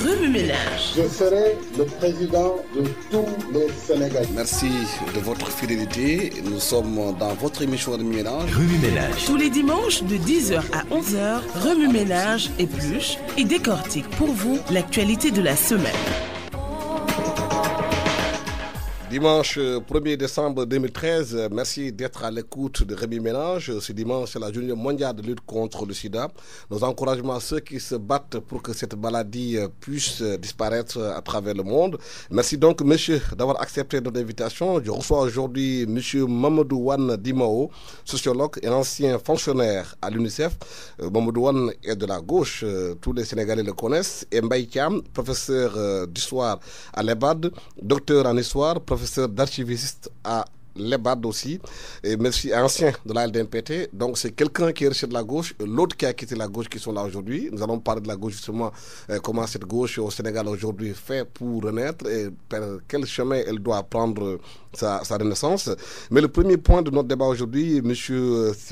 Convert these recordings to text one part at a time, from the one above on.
Remue Ménage. Je serai le président de tous les Sénégalais. Merci de votre fidélité. Nous sommes dans votre émission Remue Ménage. Remue Ménage. Tous les dimanches de 10h à 11h, Remue Ménage épluche et décortique pour vous l'actualité de la semaine. Dimanche 1er décembre 2013, merci d'être à l'écoute de Remue Ménage. Ce dimanche, c'est la journée mondiale de lutte contre le sida. Nos encouragements à ceux qui se battent pour que cette maladie puisse disparaître à travers le monde. Merci donc, monsieur, d'avoir accepté notre invitation. Je reçois aujourd'hui monsieur Mamadou Wane Dimao, sociologue et ancien fonctionnaire à l'UNICEF. Mamadou Wane est de la gauche, tous les Sénégalais le connaissent. Et Mbaye Thiam, professeur d'histoire à l'EBAD, docteur en histoire, professeur d'archiviste à l'EBAD aussi, et merci, ancien de la LDNPT. Donc c'est quelqu'un qui est resté de la gauche, l'autre qui a quitté la gauche qui sont là aujourd'hui. Nous allons parler de la gauche justement, comment cette gauche au Sénégal aujourd'hui fait pour renaître et par quel chemin elle doit prendre sa renaissance. Mais le premier point de notre débat aujourd'hui, M.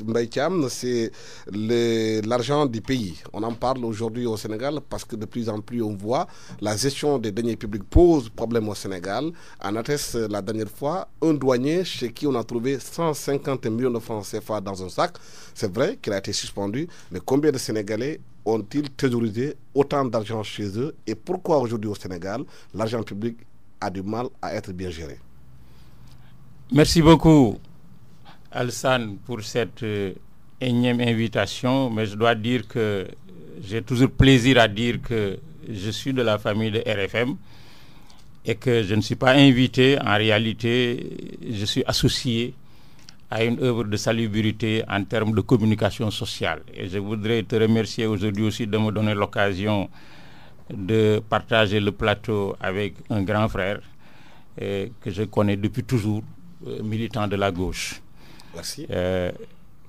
Mbaye Thiam, c'est l'argent du pays. On en parle aujourd'hui au Sénégal parce que de plus en plus on voit la gestion des deniers publics pose problème au Sénégal. En atteste la dernière fois un douanier chez qui on a trouvé 150 millions de francs CFA dans un sac. C'est vrai qu'il a été suspendu, mais combien de Sénégalais ont-ils thésaurisé autant d'argent chez eux? Et pourquoi aujourd'hui au Sénégal, l'argent public a du mal à être bien géré? Merci beaucoup, Alsan, pour cette énième invitation. Mais je dois dire que j'ai toujours plaisir à dire que je suis de la famille de RFM et que je ne suis pas invité. En réalité, je suis associé à une œuvre de salubrité en termes de communication sociale. Et je voudrais te remercier aujourd'hui aussi de me donner l'occasion de partager le plateau avec un grand frère que je connais depuis toujours, militant de la gauche. Merci.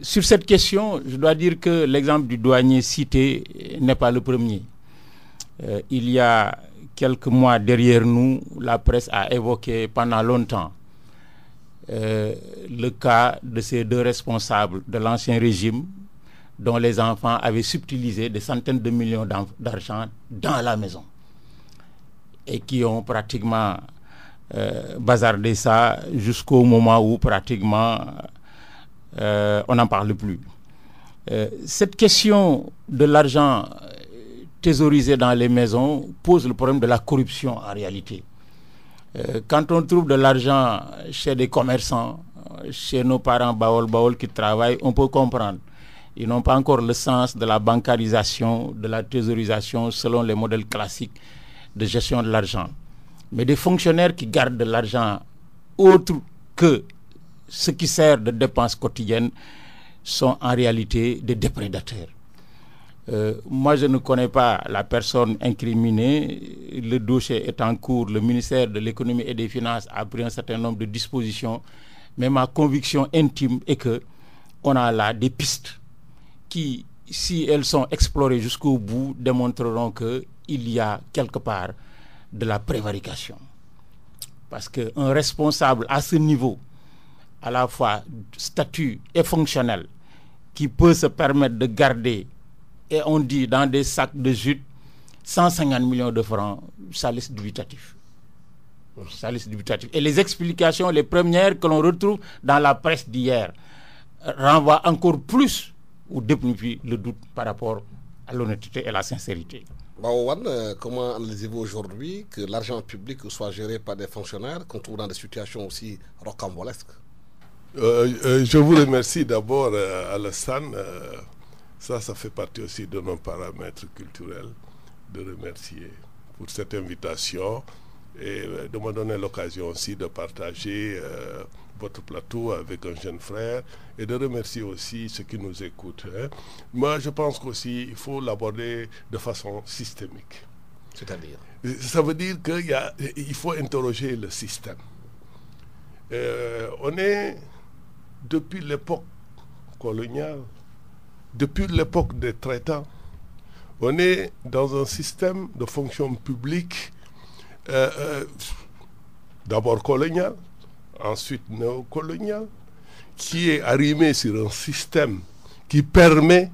Sur cette question, je dois dire que l'exemple du douanier cité n'est pas le premier. Il y a quelques mois derrière nous, la presse a évoqué pendant longtemps le cas de ces deux responsables de l'ancien régime dont les enfants avaient subtilisé des centaines de millions d'argent dans la maison et qui ont pratiquement bazardé ça jusqu'au moment où pratiquement on n'en parle plus. Cette question de l'argent thésaurisé dans les maisons pose le problème de la corruption en réalité. Quand on trouve de l'argent chez des commerçants, chez nos parents baol qui travaillent, on peut comprendre. Ils n'ont pas encore le sens de la bancarisation, de la thésaurisation selon les modèles classiques de gestion de l'argent. Mais des fonctionnaires qui gardent de l'argent autre que ce qui sert de dépenses quotidiennes sont en réalité des déprédateurs. Moi, je ne connais pas la personne incriminée. Le dossier est en cours. Le ministère de l'économie et des finances a pris un certain nombre de dispositions. Mais ma conviction intime est qu'on a là des pistes qui, si elles sont explorées jusqu'au bout, démontreront qu'il y a quelque part de la prévarication. Parce qu'un responsable à ce niveau, à la fois statut et fonctionnel, qui peut se permettre de garder, et on dit dans des sacs de jute, 150 millions de francs, ça laisse dubitatif. Ça laisse dubitatif. Et les explications, les premières que l'on retrouve dans la presse d'hier, renvoient encore plus ou déplient le doute par rapport à l'honnêteté et la sincérité. Wane, comment analysez-vous aujourd'hui que l'argent public soit géré par des fonctionnaires qu'on trouve dans des situations aussi rocambolesques? Je vous remercie d'abord, Alassane. Ça fait partie aussi de nos paramètres culturels de remercier pour cette invitation et de me donner l'occasion aussi de partager votre plateau avec un jeune frère et de remercier aussi ceux qui nous écoutent. Moi, je pense qu'aussi, il faut l'aborder de façon systémique. C'est-à-dire? Ça veut dire qu'il faut interroger le système. On est, depuis l'époque coloniale, depuis l'époque des traitants, on est dans un système de fonction publique d'abord colonial, ensuite néocolonial, qui est arrimé sur un système qui permet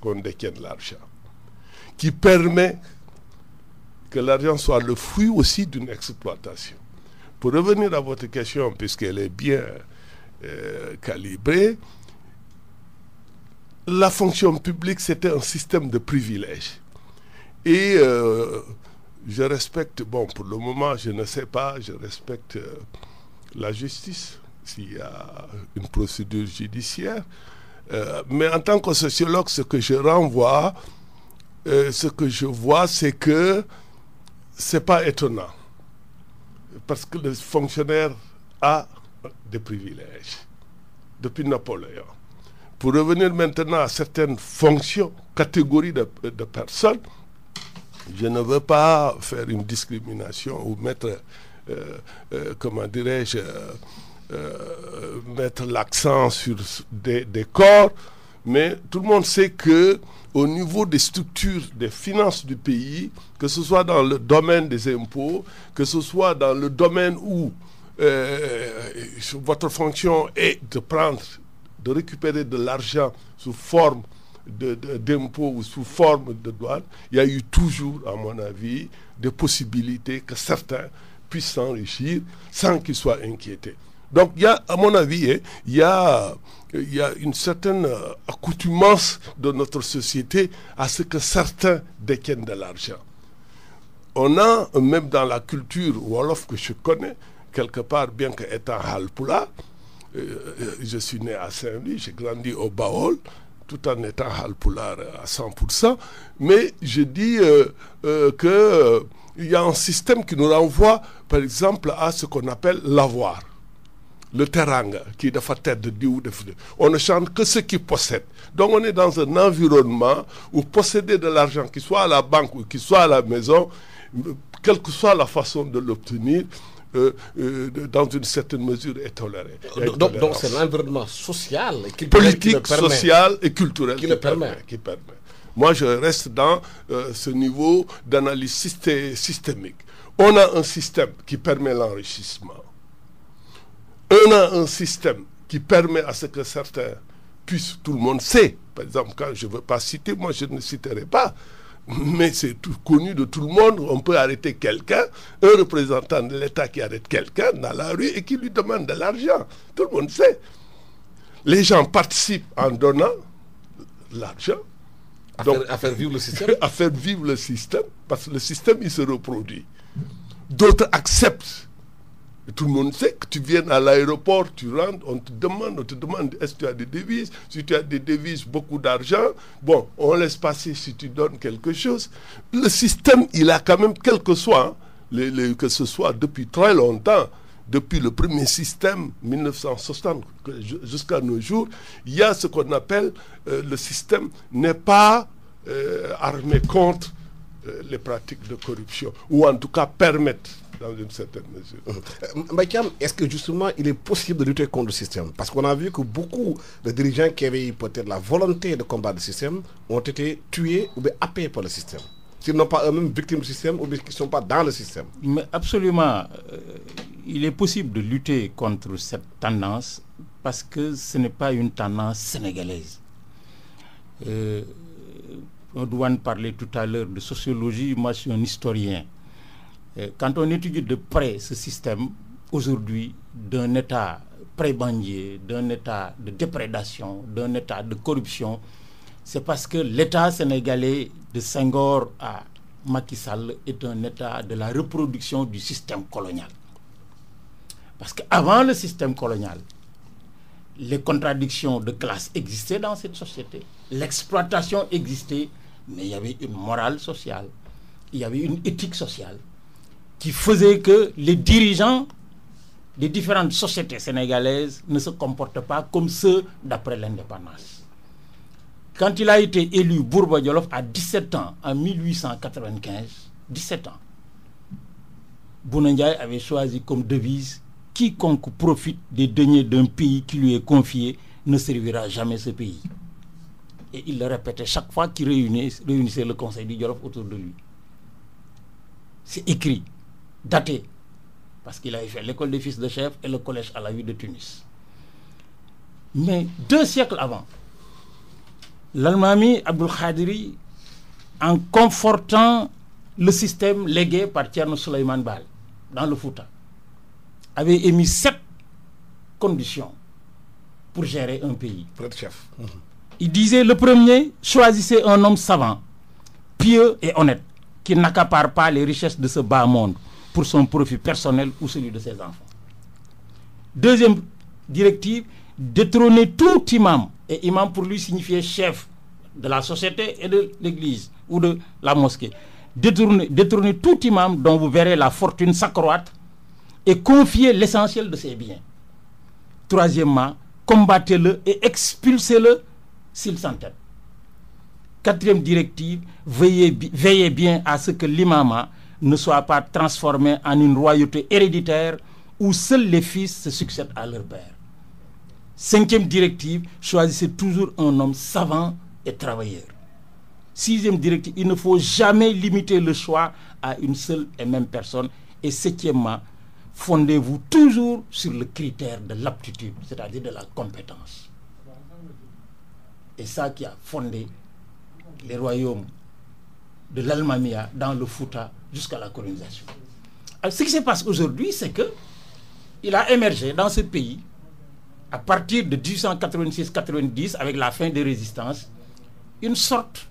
qu'on détienne l'argent, qui permet que l'argent soit le fruit aussi d'une exploitation. Pour revenir à votre question, puisqu'elle est bien calibrée, la fonction publique, c'était un système de privilèges. Et je respecte, bon, pour le moment, je ne sais pas, je respecte la justice, s'il y a une procédure judiciaire. Mais en tant que sociologue, ce que je renvoie, ce que je vois, c'est que c'est pas étonnant. Parce que le fonctionnaire a des privilèges depuis Napoléon. Pour revenir maintenant à certaines fonctions, catégories de personnes, je ne veux pas faire une discrimination ou mettre, comment dirais-je, mettre l'accent sur des corps, mais tout le monde sait que au niveau des structures des finances du pays, que ce soit dans le domaine des impôts, que ce soit dans le domaine où votre fonction est de récupérer de l'argent sous forme d'impôts ou sous forme de douane, il y a eu toujours, à mon avis, des possibilités que certains puissent s'enrichir sans qu'ils soient inquiétés. Donc, il y a, à mon avis, il y a une certaine accoutumance de notre société à ce que certains détiennent de l'argent. On a, même dans la culture wolof que je connais, quelque part, bien qu'étant Halpula, je suis né à Saint-Louis, j'ai grandi au Baol, tout en étant Halpulaar à 100%, mais je dis qu'il y a un système qui nous renvoie, par exemple, à ce qu'on appelle l'avoir. Le teranga, qui est de tête de Dieu. On ne chante que ceux qui possèdent. Donc on est dans un environnement où posséder de l'argent, qu'il soit à la banque ou qu'il soit à la maison, quelle que soit la façon de l'obtenir, dans une certaine mesure est toléré. Donc c'est l'environnement social, politique, social et culturel qui permet. Moi je reste dans ce niveau d'analyse systémique. On a un système qui permet l'enrichissement. On a un système qui permet à ce que certains puissent, tout le monde sait, par exemple, quand je ne veux pas citer, moi je ne citerai pas, mais c'est tout connu de tout le monde, on peut arrêter quelqu'un, un représentant de l'État qui arrête quelqu'un dans la rue et qui lui demande de l'argent. Tout le monde sait. Les gens participent en donnant l'argent. À faire vivre le système. À faire vivre le système, parce que le système, il se reproduit. D'autres acceptent. Et tout le monde sait que tu viens à l'aéroport, tu rentres, on te demande est-ce que tu as des devises. Si tu as des devises, beaucoup d'argent, bon, on laisse passer si tu donnes quelque chose. Le système, il a quand même, quel que soit, que ce soit depuis très longtemps, depuis le premier système, 1960, jusqu'à nos jours, il y a ce qu'on appelle le système n'est pas armé contre les pratiques de corruption, ou en tout cas permettent dans une certaine mesure. Mbaye, est-ce que justement il est possible de lutter contre le système? Parce qu'on a vu que beaucoup de dirigeants qui avaient peut-être la volonté de combattre le système ont été tués ou bien happés par le système. S'ils n'ont pas eux-mêmes victimes du système ou bien qu'ils ne sont pas dans le système. Mais absolument, il est possible de lutter contre cette tendance parce que ce n'est pas une tendance sénégalaise. Douane parlait tout à l'heure de sociologie, moi je suis un historien. Quand on étudie de près ce système, aujourd'hui, d'un état pré-bandier, d'un état de déprédation, d'un état de corruption, c'est parce que l'état sénégalais de Senghor à Macky Sall est un état de la reproduction du système colonial. Parce qu'avant le système colonial, les contradictions de classe existaient dans cette société, l'exploitation existait, mais il y avait une morale sociale, il y avait une éthique sociale qui faisait que les dirigeants des différentes sociétés sénégalaises ne se comportent pas comme ceux d'après l'indépendance. Quand il a été élu Bourba Djolof à 17 ans, en 1895, 17 ans, Bouna Ndiaye avait choisi comme devise « Quiconque profite des deniers d'un pays qui lui est confié ne servira jamais ce pays ». Et il le répétait chaque fois qu'il réunissait le conseil du Djolof autour de lui. C'est écrit, daté, parce qu'il avait fait l'école des fils de chef et le collège à la vue de Tunis. Mais 2 siècles avant, l'Almami Abdul Khadiri, en confortant le système légué par Thierno Souleymane Baal dans le Fouta avait émis 7 conditions pour gérer un pays. Pour être chef. Il disait, le premier, choisissez un homme savant, pieux et honnête, qui n'accapare pas les richesses de ce bas monde pour son profit personnel ou celui de ses enfants. Deuxième directive, détrôner tout imam, et imam pour lui signifiait chef de la société et de l'église ou de la mosquée. Détrôner tout imam dont vous verrez la fortune s'accroître et confier l'essentiel de ses biens. Troisièmement, combattez-le et expulsez-le s'il s'entête. Quatrième directive, veillez bien à ce que l'imama ne soit pas transformé en une royauté héréditaire où seuls les fils se succèdent à leur père. Cinquième directive, choisissez toujours un homme savant et travailleur. Sixième directive, il ne faut jamais limiter le choix à une seule et même personne. Et septièmement, fondez-vous toujours sur le critère de l'aptitude, c'est-à-dire de la compétence. Et ça qui a fondé les royaumes de l'Almamia dans le Fouta jusqu'à la colonisation. Alors, ce qui se passe aujourd'hui, c'est que il a émergé dans ce pays à partir de 1886-90 avec la fin des résistances une sorte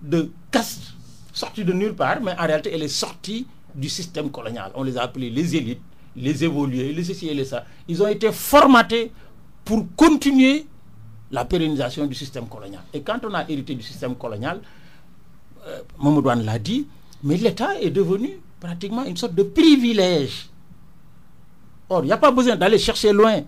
de caste sortie de nulle part, mais en réalité elle est sortie du système colonial. On les a appelés les élites, les évolués, les ceci et les ça. Ils ont été formatés pour continuer la pérennisation du système colonial. Et quand on a hérité du système colonial, Mamadou Anne l'a dit, mais l'État est devenu pratiquement une sorte de privilège. Or, il n'y a pas besoin d'aller chercher loin.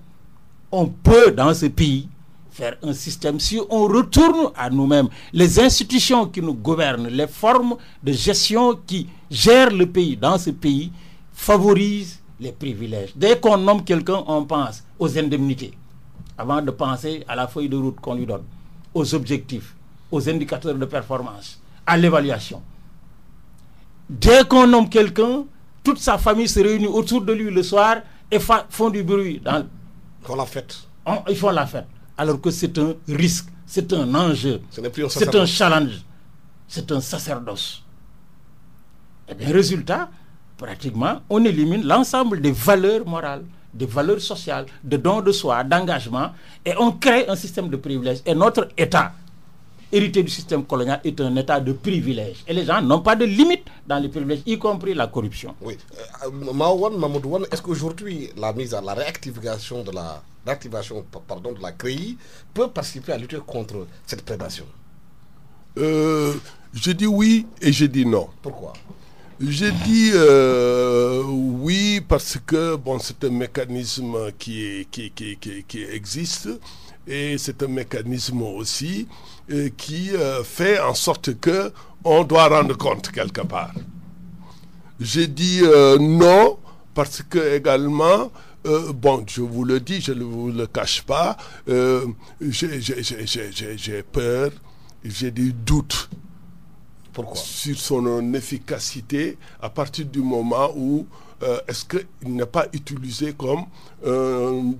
On peut, dans ce pays, faire un système, si on retourne à nous-mêmes, les institutions qui nous gouvernent, les formes de gestion qui gèrent le pays dans ce pays, favorisent les privilèges. Dès qu'on nomme quelqu'un, on pense aux indemnités, avant de penser à la feuille de route qu'on lui donne, aux objectifs, aux indicateurs de performance, à l'évaluation. Dès qu'on nomme quelqu'un, toute sa famille se réunit autour de lui le soir et font du bruit. Ils font la fête. Ils font la fête. Alors que c'est un risque, c'est un enjeu, c'est un challenge, c'est un sacerdoce. Et bien, résultat, pratiquement, on élimine l'ensemble des valeurs morales, des valeurs sociales, de dons de soi, d'engagement, et on crée un système de privilèges. Et notre État, hérité du système colonial, est un État de privilèges. Et les gens n'ont pas de limite dans les privilèges, y compris la corruption. Oui. Mamadou Wane, est-ce qu'aujourd'hui, la réactivation de la CREI peut participer à lutter contre cette prédation? Je dis oui et je dis non. Pourquoi? Je dis oui parce que bon, c'est un mécanisme qui existe et c'est un mécanisme aussi qui fait en sorte que on doit rendre compte quelque part. Je dis non parce que également bon, je vous le dis, je ne vous le cache pas, j'ai peur, j'ai des doutes. Pourquoi? Sur son efficacité à partir du moment où est-ce qu'il n'est pas utilisé comme un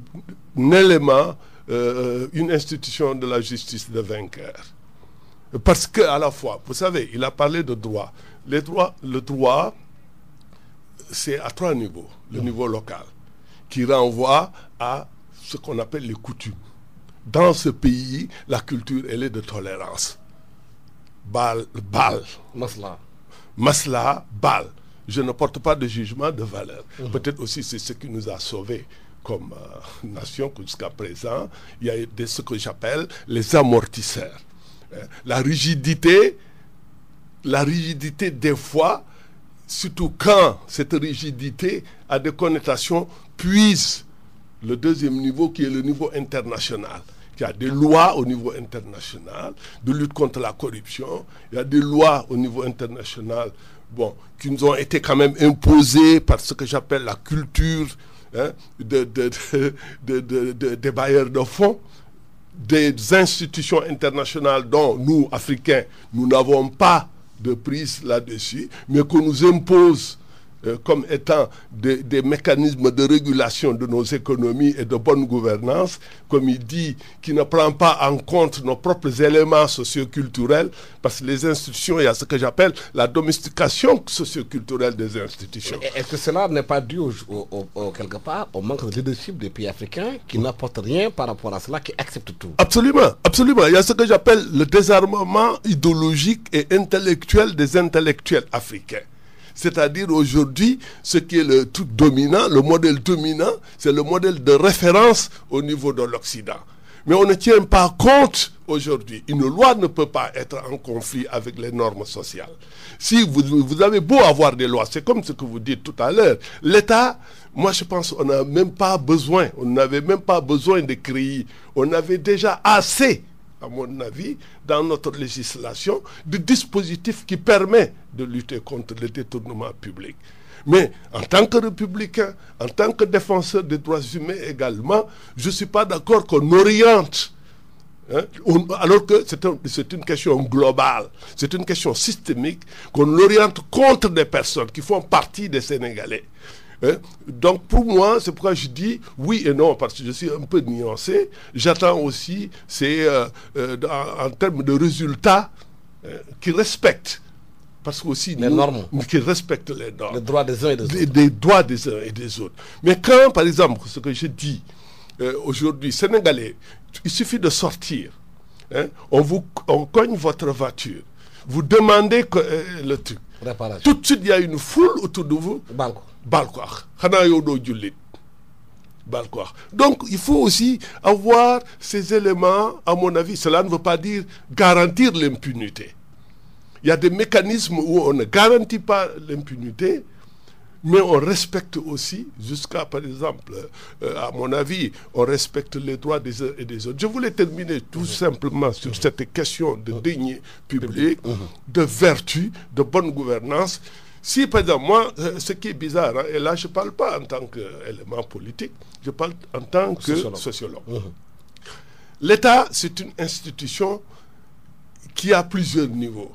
élément, une institution de la justice de vainqueur. Parce qu'à la fois, vous savez, il a parlé de droit. Le droit, c'est à 3 niveaux. Le niveau local, qui renvoie à ce qu'on appelle les coutumes. Dans ce pays, la culture, elle est de tolérance. Bal. Masla, bal. Je ne porte pas de jugement de valeur. Peut-être aussi c'est ce qui nous a sauvés comme nation jusqu'à présent. Il y a ce que j'appelle les amortisseurs. La rigidité des fois, surtout quand cette rigidité a des connotations, puise le deuxième niveau qui est le niveau international. Il y a des lois au niveau international de lutte contre la corruption. Il y a des lois au niveau international bon, qui nous ont été quand même imposées par ce que j'appelle la culture des bailleurs de fonds, des institutions internationales dont nous, Africains, nous n'avons pas de prise là-dessus, mais qu'on nous impose comme étant des mécanismes de régulation de nos économies et de bonne gouvernance, comme il dit, qui ne prend pas en compte nos propres éléments socioculturels, parce que les institutions, il y a ce que j'appelle la domestication socioculturelle des institutions. Est-ce que cela n'est pas dû quelque part au manque de leadership des pays africains qui n'apportent rien par rapport à cela, qui acceptent tout? Absolument, absolument. Il y a ce que j'appelle le désarmement idéologique et intellectuel des intellectuels africains. C'est-à-dire aujourd'hui, ce qui est le truc dominant, le modèle dominant, c'est le modèle de référence au niveau de l'Occident. Mais on ne tient pas compte aujourd'hui. Une loi ne peut pas être en conflit avec les normes sociales. Si vous avez beau avoir des lois, c'est comme ce que vous dites tout à l'heure, l'État, moi je pense qu'on n'a même pas besoin, on n'avait même pas besoin de créer, on avait déjà assez, à mon avis, dans notre législation, de dispositifs qui permettent de lutter contre le détournement public. Mais en tant que républicain, en tant que défenseur des droits humains également, je ne suis pas d'accord qu'on oriente, alors que c'est une question globale, c'est une question systémique, qu'on l'oriente contre des personnes qui font partie des Sénégalais. Donc pour moi, c'est pourquoi je dis oui et non, parce que je suis un peu nuancé. J'attends aussi, en termes de résultats, qui respectent, parce que aussi les normes, qui respectent les normes, les droits des uns et des autres. Les droits des uns et des autres. Mais quand, par exemple, ce que je dis aujourd'hui, Sénégalais, il suffit de sortir, on cogne votre voiture, vous demandez le truc. Réparation. Tout de suite, il y a une foule autour de vous. Donc, il faut aussi avoir ces éléments, à mon avis. Cela ne veut pas dire garantir l'impunité. Il y a des mécanismes où on ne garantit pas l'impunité, mais on respecte aussi, jusqu'à, par exemple, à mon avis, on respecte les droits des uns et des autres. Je voulais terminer tout simplement sur cette question de deniers publics, de vertu, de bonne gouvernance. Si, par exemple, moi, ce qui est bizarre, et là, je ne parle pas en tant qu'élément politique, je parle en tant que sociologue. L'État, c'est une institution qui a plusieurs niveaux.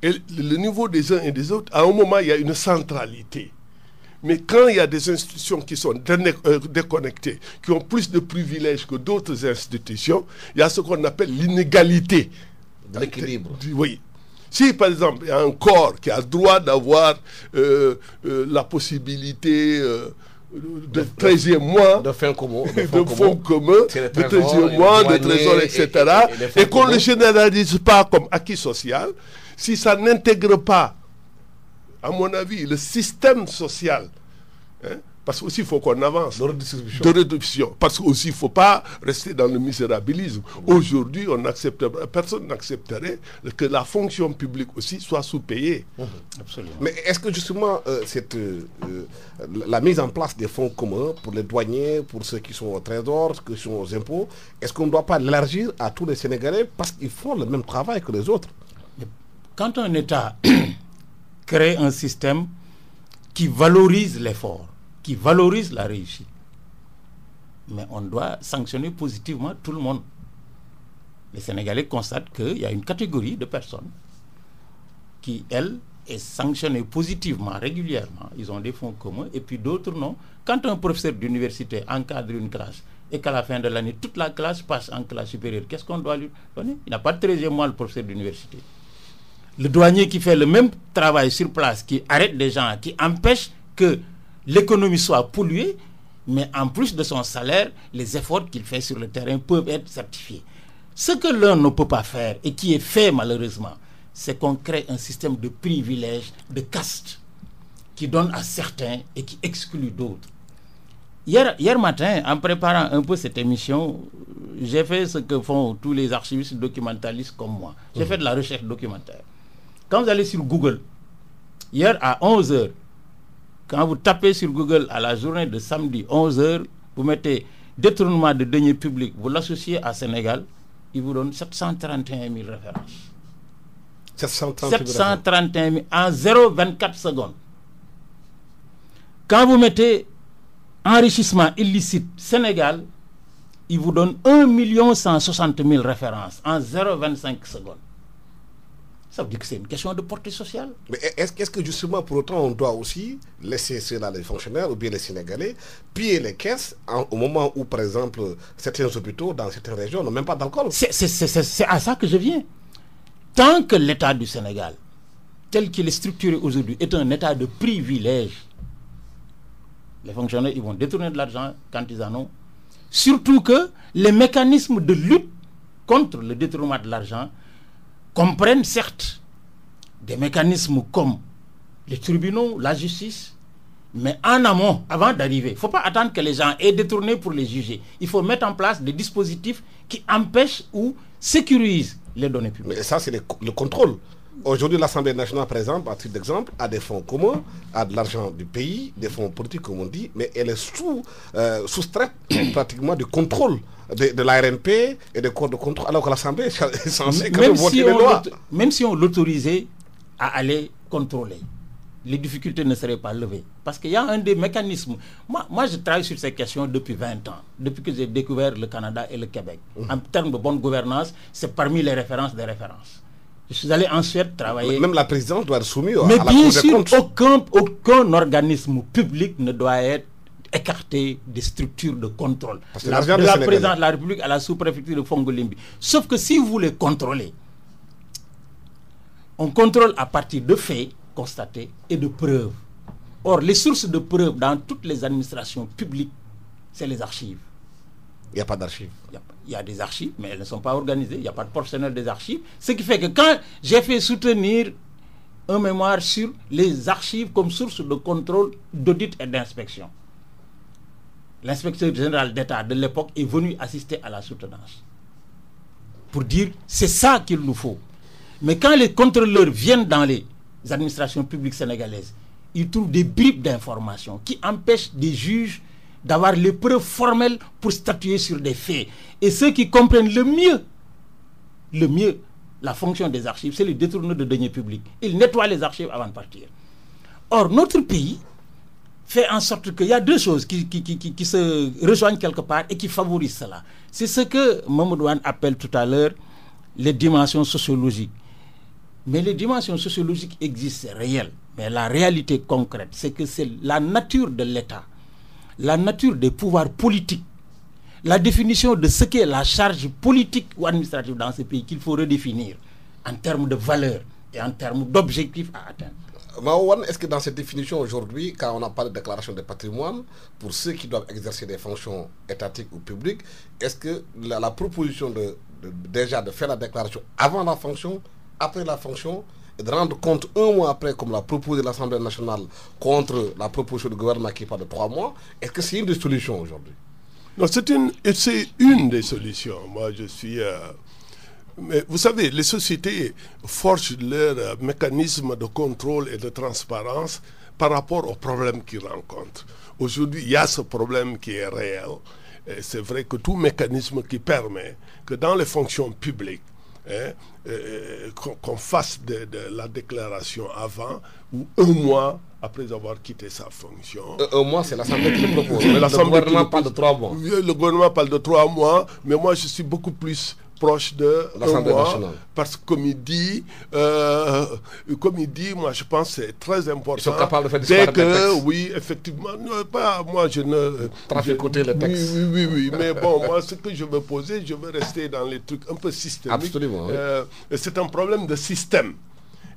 Et le niveau des uns et des autres, à un moment, il y a une centralité. Mais quand il y a des institutions qui sont déconnectées, qui ont plus de privilèges que d'autres institutions, il y a ce qu'on appelle l'inégalité. L'équilibre. Oui. Si, par exemple, il y a un corps qui a le droit d'avoir la possibilité de 13e mois, de fonds communs, de 13e mois, de trésor, etc., et qu'on ne le généralise pas comme acquis social, si ça n'intègre pas, à mon avis, le système social, parce qu'aussi il faut qu'on avance de redistribution, parce qu'aussi il ne faut pas rester dans le misérabilisme. Aujourd'hui, personne n'accepterait que la fonction publique aussi soit sous-payée. Absolument. Mais est-ce que justement la mise en place des fonds communs pour les douaniers, pour ceux qui sont au trésor, ceux qui sont aux impôts, est-ce qu'on ne doit pas l'élargir à tous les Sénégalais parce qu'ils font le même travail que les autres? Quand un État crée un système qui valorise l'effort, qui valorise la réussite, mais on doit sanctionner positivement tout le monde. Les Sénégalais constatent qu'il y a une catégorie de personnes qui, elle, est sanctionnée positivement, régulièrement. Ils ont des fonds communs et puis d'autres non. Quand un professeur d'université encadre une classe et qu'à la fin de l'année, toute la classe passe en classe supérieure, qu'est-ce qu'on doit lui donner? Il n'a pas de 13e mois, le professeur d'université. Le douanier qui fait le même travail sur place, qui arrête des gens, qui empêche que l'économie soit polluée, mais en plus de son salaire, les efforts qu'il fait sur le terrain peuvent être certifiés. Ce que l'un ne peut pas faire, et qui est fait malheureusement, c'est qu'on crée un système de privilèges, de caste, qui donne à certains et qui exclut d'autres. Hier matin, en préparant un peu cette émission, j'ai fait ce que font tous les archivistes documentalistes comme moi. J'ai fait de la recherche documentaire. Quand vous allez sur Google, hier à 11h, quand vous tapez sur Google à la journée de samedi 11h, vous mettez détournement de deniers publics, vous l'associez à Sénégal, il vous donne 731 000 références. 731 000 en 0,24 secondes. Quand vous mettez enrichissement illicite Sénégal, il vous donne 1 160 000 références en 0,25 secondes. Ça veut dire que c'est une question de portée sociale. Mais est-ce que justement, pour autant, on doit aussi laisser ceux-là, les fonctionnaires ou bien les Sénégalais, piller les caisses au moment où, par exemple, certains hôpitaux dans certaines régions n'ont même pas d'alcool? C'est à ça que je viens. Tant que l'État du Sénégal, tel qu'il est structuré aujourd'hui, est un État de privilège, les fonctionnaires ils vont détourner de l'argent quand ils en ont. Surtout que les mécanismes de lutte contre le détournement de l'argent comprennent certes des mécanismes comme les tribunaux, la justice, mais en amont, avant d'arriver, il ne faut pas attendre que les gens aient détourné pour les juger. Il faut mettre en place des dispositifs qui empêchent ou sécurisent les données publiques. Mais ça, c'est le contrôle. Aujourd'hui, l'Assemblée nationale, par exemple, à titre d'exemple, a des fonds communs, a de l'argent du pays, des fonds politiques, comme on dit, mais elle est soustraite pratiquement du contrôle de l'ARNP et des corps de contrôle, alors que l'Assemblée est censée quand même voter les lois. Même si on l'autorisait à aller contrôler, les difficultés ne seraient pas levées. Parce qu'il y a un des mécanismes. Moi, je travaille sur ces questions depuis 20 ans, depuis que j'ai découvert le Canada et le Québec. En termes de bonne gouvernance, c'est parmi les références des références. Je suis allé en Suède travailler. Même la présidence doit être soumise à la Cour des comptes. Mais bien sûr, aucun organisme public ne doit être écarté des structures de contrôle. De la présidence de la République à la sous-préfecture de Fongolimbi. Sauf que si vous voulez contrôler, on contrôle à partir de faits constatés et de preuves. Or, les sources de preuves dans toutes les administrations publiques, c'est les archives. Il n'y a pas d'archives. Il y a des archives, mais elles ne sont pas organisées. Il n'y a pas de professionnel des archives. Ce qui fait que quand j'ai fait soutenir un mémoire sur les archives comme source de contrôle, d'audit et d'inspection, l'inspecteur général d'État de l'époque est venu assister à la soutenance pour dire c'est ça qu'il nous faut. Mais quand les contrôleurs viennent dans les administrations publiques sénégalaises, ils trouvent des bribes d'informations qui empêchent des juges d'avoir les preuves formelles pour statuer sur des faits. Et ceux qui comprennent le mieux la fonction des archives, c'est les détourneurs de deniers publics. Ils nettoient les archives avant de partir. Or, notre pays fait en sorte qu'il y a deux choses qui se rejoignent quelque part et qui favorisent cela. C'est ce que Mamadou Wane appelle tout à l'heure les dimensions sociologiques. Mais les dimensions sociologiques existent, c'est réel. Mais la réalité concrète, c'est que c'est la nature de l'État, la nature des pouvoirs politiques, la définition de ce qu'est la charge politique ou administrative dans ce pays qu'il faut redéfinir en termes de valeurs et en termes d'objectifs à atteindre. Maouane, est-ce que dans cette définition aujourd'hui, quand on a parlé de déclaration de patrimoine, pour ceux qui doivent exercer des fonctions étatiques ou publiques, est-ce que la proposition déjà de faire la déclaration avant la fonction, après la fonction, et de rendre compte un mois après, comme l'a proposé l'Assemblée nationale, contre la proposition du gouvernement qui parle de 3 mois, est-ce que c'est une des solutions aujourd'hui? Non, c'est une des solutions. Moi, je suis... Mais vous savez, les sociétés forgent leurs mécanismes de contrôle et de transparence par rapport aux problèmes qu'ils rencontrent. Aujourd'hui, il y a ce problème qui est réel. C'est vrai que tout mécanisme qui permet que dans les fonctions publiques, qu'on fasse de la déclaration avant ou un mois après avoir quitté sa fonction. Un mois, c'est l'Assemblée qui le propose. Mais le gouvernement parle de 3 mois. Le gouvernement parle de 3 mois, mais moi je suis beaucoup plus proche de l'Assemblée nationale. Parce que comme il dit, moi je pense que c'est très important. Ils sont capables de faire disparaître les textes. Oui, effectivement. Non, pas, moi je ne... Traficoter les textes. Oui. Mais bon, moi ce que je veux poser, je veux rester dans les trucs un peu systémiques. Absolument. Oui. C'est un problème de système.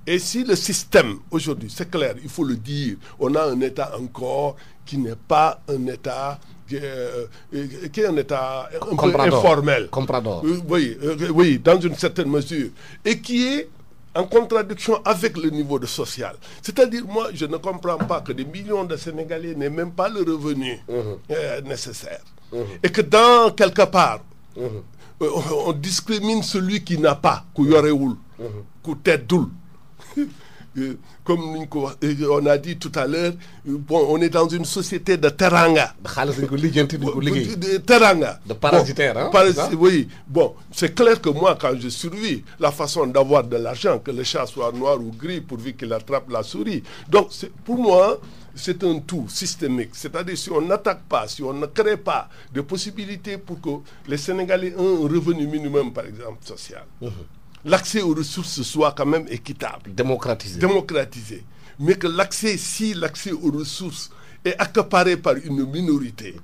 Et si le système, aujourd'hui, c'est clair, il faut le dire, on a un État encore qui n'est pas un État... qui est un État un peu informel. Comprador. Oui, dans une certaine mesure. Et qui est en contradiction avec le niveau de social. C'est-à-dire, moi, je ne comprends pas que des millions de Sénégalais n'aient même pas le revenu nécessaire. Et que dans quelque part, on discrimine celui qui n'a pas, Kouyoreoul, Kouteddoul. Comme on a dit tout à l'heure, bon, on est dans une société de teranga. De teranga. De parasitaire. Oui, bon, c'est clair que moi, quand je survis la façon d'avoir de l'argent, que le chat soit noir ou gris pourvu qu'il attrape la souris. Donc, pour moi, c'est un tout systémique. C'est-à-dire, si on n'attaque pas, si on ne crée pas de possibilités pour que les Sénégalais aient un revenu minimum, par exemple, social. l'accès aux ressources soit quand même équitable. Démocratisé. Mais que l'accès aux ressources est accaparé par une minorité,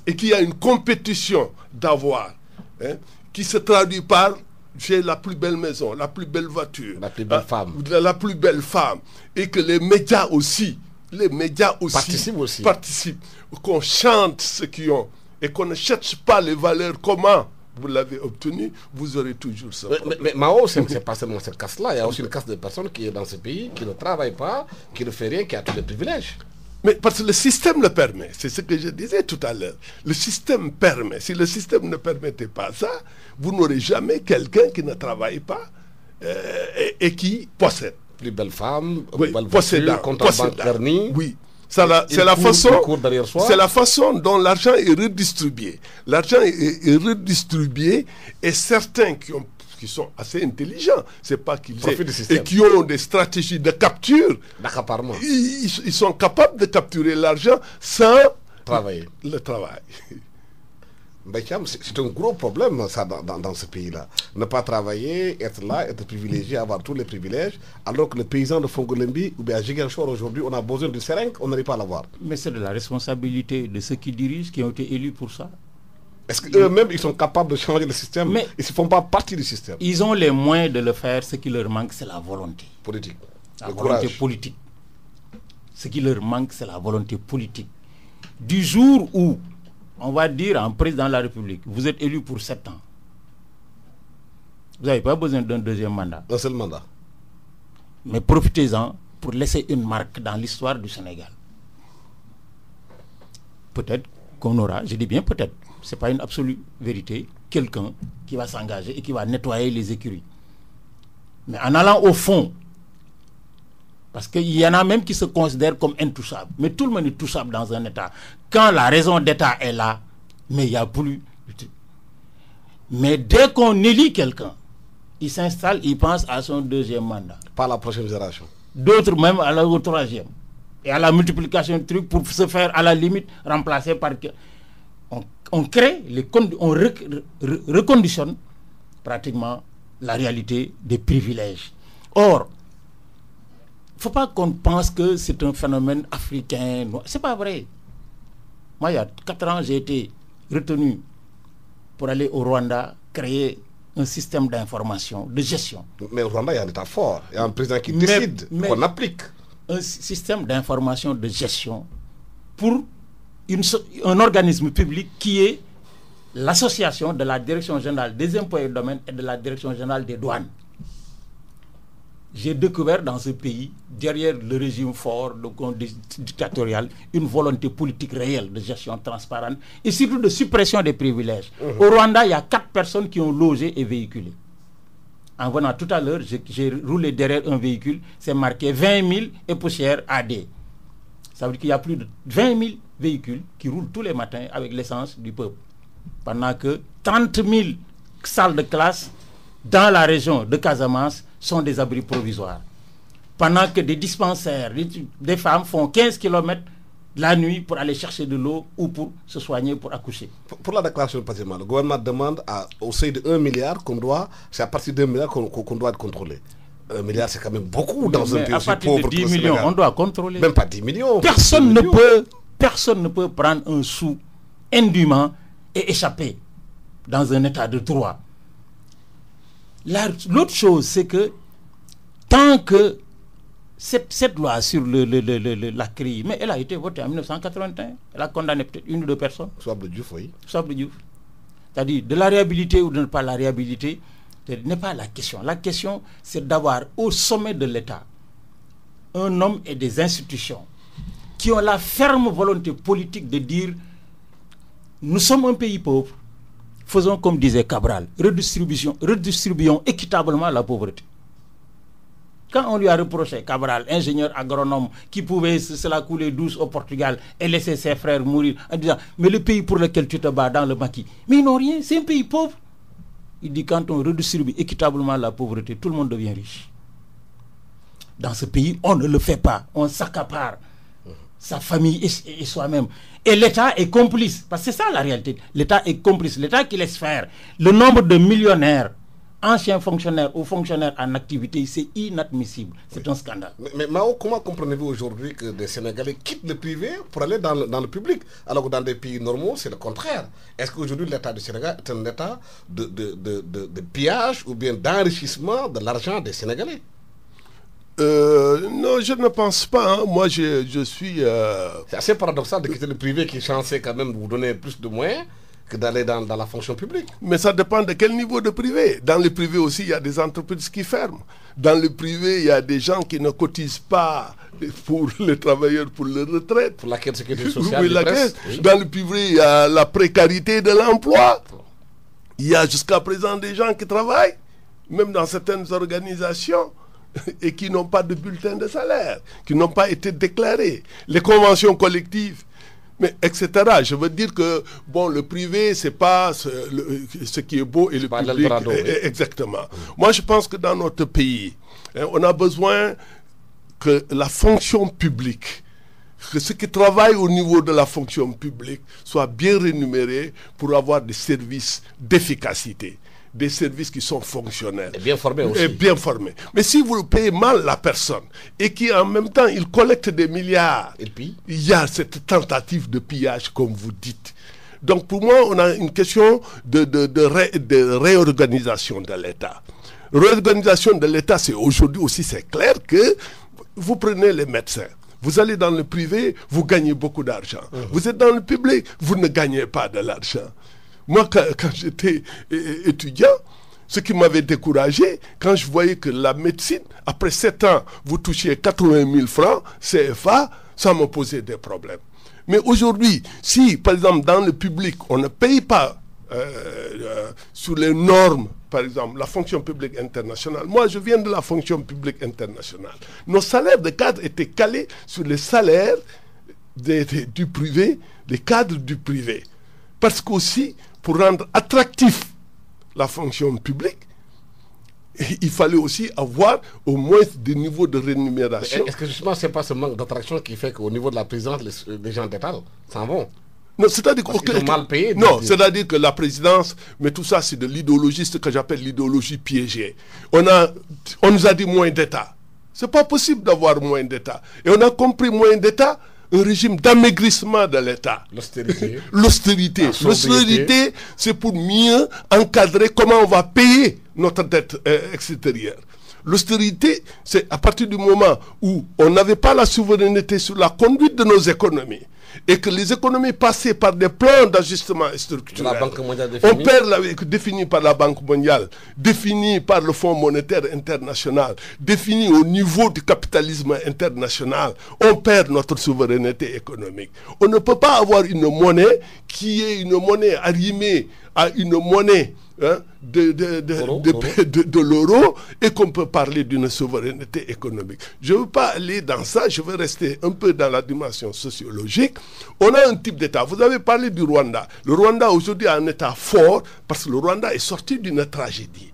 et qu'il y a une compétition d'avoir, qui se traduit par j'ai la plus belle maison, la plus belle voiture, la plus belle femme. La plus belle femme. Et que les médias aussi participent. Qu'on chante ce qu'ils ont et qu'on ne cherche pas les valeurs. Comment vous l'avez obtenu, vous aurez toujours ça. Mais Mao, ce n'est pas seulement cette caste-là. Il y a aussi une caste de personnes qui est dans ce pays, qui ne travaille pas, qui ne fait rien, qui a tous les privilèges. Mais parce que le système le permet, c'est ce que je disais tout à l'heure. Le système permet. Si le système ne permettait pas ça, vous n'aurez jamais quelqu'un qui ne travaille pas et qui possède. Plus belle femme, possédant, compte en banque garni. Oui. C'est la façon dont l'argent est redistribué. L'argent est redistribué et certains qui sont assez intelligents, c'est pas qu'ils et qui ont des stratégies de capture, d'accaparement. Ils sont capables de capturer l'argent sans travailler. Le travail. C'est un gros problème ça dans ce pays-là. Ne pas travailler, être là, être privilégié, avoir tous les privilèges, alors que le paysan de Fongolembi ou bien à Ziguinchor aujourd'hui, on a besoin de seringue, on n'arrive pas à l'avoir. Mais c'est de la responsabilité de ceux qui dirigent, qui ont été élus pour ça. Est-ce qu'eux-mêmes, ils sont capables de changer le système? Mais ils ne font pas partie du système. Ils ont les moyens de le faire. Ce qui leur manque, c'est la volonté. Politique. La volonté politique. Ce qui leur manque, c'est la volonté politique. Du jour où, on va dire en président de la République, vous êtes élu pour 7 ans. Vous n'avez pas besoin d'un deuxième mandat. Un seul mandat. Mais profitez-en pour laisser une marque dans l'histoire du Sénégal. Peut-être qu'on aura, je dis bien peut-être, ce n'est pas une absolue vérité, quelqu'un qui va s'engager et qui va nettoyer les écuries. Mais en allant au fond, parce qu'il y en a même qui se considèrent comme intouchables, mais tout le monde est touchable dans un État. Quand la raison d'État est là, mais il n'y a plus. Mais dès qu'on élit quelqu'un, il s'installe, il pense à son deuxième mandat. Pas à la prochaine génération. D'autres même à la troisième. Et à la multiplication de trucs pour se faire à la limite remplacer par... On crée, on reconditionne pratiquement la réalité des privilèges. Or, il ne faut pas qu'on pense que c'est un phénomène africain. C'est pas vrai. Moi, il y a 4 ans, j'ai été retenu pour aller au Rwanda créer un système d'information, de gestion. Mais au Rwanda, il y a un État fort. Il y a un président qui décide, qu'on applique. Un système d'information, de gestion pour un organisme public qui est l'association de la Direction générale des impôts et domaines et de la Direction générale des douanes. J'ai découvert dans ce pays, derrière le régime fort, dictatorial, une volonté politique réelle de gestion transparente et surtout de suppression des privilèges. Au Rwanda, il y a 4 personnes qui ont logé et véhiculé. En venant tout à l'heure, j'ai roulé derrière un véhicule, c'est marqué 20 000 et poussière AD. Ça veut dire qu'il y a plus de 20 000 véhicules qui roulent tous les matins avec l'essence du peuple. Pendant que 30 000 salles de classe dans la région de Casamance sont des abris provisoires. Pendant que des dispensaires, des femmes font 15 km la nuit pour aller chercher de l'eau ou pour se soigner, pour accoucher. Pour la déclaration de patrimoine, le gouvernement demande au seuil de 1 milliard c'est à partir d'1 milliard qu'on doit être contrôlé. 1 milliard, c'est quand même beaucoup dans un pays aussi pauvre. À partir de 10 millions, on doit contrôler. Même pas 10 millions. Personne ne peut prendre un sou indûment et échapper dans un état de droit. L'autre chose, c'est que tant que cette loi sur la CRI, mais elle a été votée en 1981, elle a condamné peut-être 1 ou 2 personnes. Souabre Diouf, oui. Souabre Diouf. C'est-à-dire de la réhabiliter ou de ne pas la réhabiliter, ce n'est pas la question. La question, c'est d'avoir au sommet de l'État un homme et des institutions qui ont la ferme volonté politique de dire nous sommes un pays pauvre, faisons comme disait Cabral, redistribuons équitablement la pauvreté. Quand on lui a reproché, Cabral, ingénieur agronome, qui pouvait se la couler douce au Portugal et laisser ses frères mourir, en disant, mais le pays pour lequel tu te bats dans le maquis, mais ils n'ont rien, c'est un pays pauvre. Il dit, quand on redistribue équitablement la pauvreté, tout le monde devient riche. Dans ce pays, on ne le fait pas, on s'accapare sa famille et soi-même. Et l'État est complice, parce que c'est ça la réalité. L'État est complice, l'État qui laisse faire. Le nombre de millionnaires anciens fonctionnaires ou fonctionnaires en activité, c'est inadmissible. C'est un scandale. Mais Mao, comment comprenez-vous aujourd'hui que des Sénégalais quittent le privé pour aller dans le public, alors que dans des pays normaux, c'est le contraire? Est-ce qu'aujourd'hui, l'État du Sénégal est un État de pillage ou bien d'enrichissement de l'argent des Sénégalais? Non, je ne pense pas. Hein. Moi, je suis... C'est assez paradoxal de quitter le privé qui est censé quand même vous donner plus de moyens que d'aller dans la fonction publique. Mais ça dépend de quel niveau de privé. Dans le privé aussi, il y a des entreprises qui ferment. Dans le privé, il y a des gens qui ne cotisent pas pour les travailleurs, pour leur retraite. Pour la sécurité sociale. Oui, oui. Dans le privé, il y a la précarité de l'emploi. Il y a jusqu'à présent des gens qui travaillent, même dans certaines organisations, et qui n'ont pas de bulletin de salaire, qui n'ont pas été déclarés. Les conventions collectives, mais etc. Je veux dire que bon, le privé, c'est pas ce qui est beau et le public. Exactement. Moi, je pense que dans notre pays, on a besoin que la fonction publique, que ceux qui travaillent au niveau de la fonction publique soient bien rémunérés pour avoir des services d'efficacité, des services qui sont fonctionnels. Et bien formés aussi. Et bien formés. Mais si vous payez mal la personne et qu'en même temps, il collecte des milliards, et puis il y a cette tentative de pillage, comme vous dites. Donc pour moi, on a une question de réorganisation de l'État. Réorganisation de l'État, c'est aujourd'hui aussi, c'est clair que vous prenez les médecins. Vous allez dans le privé, vous gagnez beaucoup d'argent. Vous êtes dans le public, vous ne gagnez pas de l'argent. Moi, quand j'étais étudiant, ce qui m'avait découragé, quand je voyais que la médecine, après 7 ans, vous touchiez 80 000 francs CFA, ça me posait des problèmes. Mais aujourd'hui, si, par exemple, dans le public, on ne paye pas sous les normes, par exemple, la fonction publique internationale. Moi, je viens de la fonction publique internationale. Nos salaires de cadres étaient calés sur les salaires du privé, des cadres du privé. Parce qu'aussi, pour rendre attractif la fonction publique, il fallait aussi avoir au moins des niveaux de rémunération. Est-ce que justement, ce n'est pas ce manque d'attraction qui fait qu'au niveau de la présidence, les gens d'État s'en vont? Non, c'est-à-dire qu'ils sont mal payés. Non, c'est-à-dire que la présidence, mais tout ça, c'est de l'idéologie, ce que j'appelle l'idéologie piégée. On nous a dit moins d'État. C'est pas possible d'avoir moins d'État. Et on a compris moins d'État, un régime d'amaigrissement de l'État. L'austérité. L'austérité, c'est pour mieux encadrer comment on va payer notre dette extérieure. L'austérité, c'est à partir du moment où on n'avait pas la souveraineté sur la conduite de nos économies et que les économies passaient par des plans d'ajustement structurel. La Banque mondiale définie par la Banque mondiale, définie par le Fonds monétaire international, définie au niveau du capitalisme international. On perd notre souveraineté économique. On ne peut pas avoir une monnaie qui est une monnaie arrimée à une monnaie de l'euro et qu'on peut parler d'une souveraineté économique. Je ne veux pas aller dans ça, je veux rester un peu dans la dimension sociologique. On a un type d'État. Vous avez parlé du Rwanda. Le Rwanda aujourd'hui a un État fort parce que le Rwanda est sorti d'une tragédie.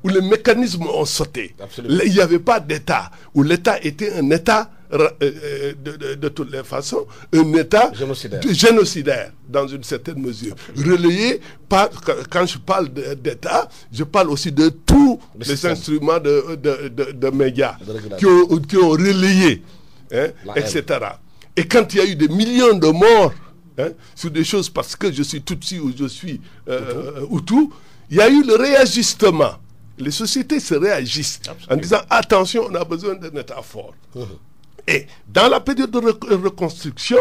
Où les mécanismes ont sauté. Absolument. Il n'y avait pas d'État, où l'État était un État de toutes les façons, un État génocidaire dans une certaine mesure, relayé par, quand je parle d'État, je parle aussi de tous les instruments de médias qui ont relayé, etc. Et quand il y a eu des millions de morts sur des choses parce que je suis Tutsi ou je suis Hutu, il y a eu le réajustement. Les sociétés se réagissent en disant attention, on a besoin d'un État fort. Et dans la période de reconstruction,